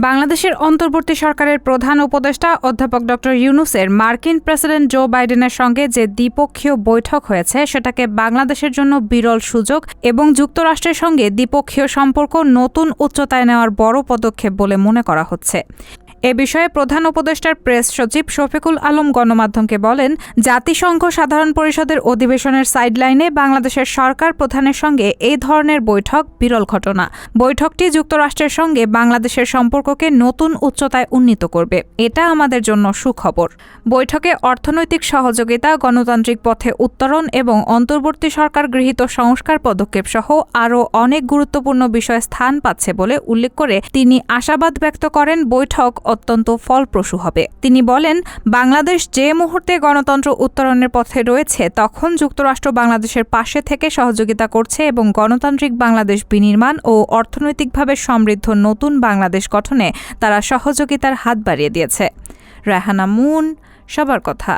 বাংলাদেশের অন্তর্বর্তী সরকারের প্রধান উপদেষ্টা অধ্যাপক ড. ইউনূসের মার্কিন প্রেসিডেন্ট জো বাইডেনের সঙ্গে যে দ্বিপক্ষীয় বৈঠক হয়েছে সেটাকে বাংলাদেশের জন্য বিরল সুযোগ এবং যুক্তরাষ্ট্রের সঙ্গে দ্বিপক্ষীয় সম্পর্ক নতুন উচ্চতায় নেওয়ার বড় পদক্ষেপ বলে মনে করা হচ্ছে। এ বিষয়ে প্রধান উপদেষ্টার প্রেস সচিব শফিকুল আলম গণমাধ্যমকে বলেন, জাতিসংঘ সাধারণ পরিষদের অধিবেশনের সাইডলাইনে বাংলাদেশের সরকার প্রধানের সঙ্গে এই ধরনের বৈঠক বিরল ঘটনা। বৈঠকটি যুক্তরাষ্ট্রের সঙ্গে বাংলাদেশের সম্পর্ককে নতুন উচ্চতায় উন্নীত করবে। এটা আমাদের জন্য সুখবর। বৈঠকে অর্থনৈতিক সহযোগিতা, গণতান্ত্রিক পথে উত্তরণ এবং অন্তর্বর্তী সরকার গৃহীত সংস্কার পদক্ষেপ সহ আরও অনেক গুরুত্বপূর্ণ বিষয় স্থান পাচ্ছে বলে উল্লেখ করে তিনি আশাবাদ ব্যক্ত করেন বৈঠক অত্যন্ত ফলপ্রসূ হবে। তিনি বলেন, বাংলাদেশ যে মুহূর্তে গণতন্ত্র উত্তরণের পথে রয়েছে তখন যুক্তরাষ্ট্র বাংলাদেশের পাশে থেকে সহযোগিতা করছে এবং গণতান্ত্রিক বাংলাদেশ বিনির্মাণ ও অর্থনৈতিকভাবে সমৃদ্ধ নতুন বাংলাদেশ গঠনে তারা সহযোগিতার হাত বাড়িয়ে দিয়েছে। রায়হানা মুন, সবার কথা।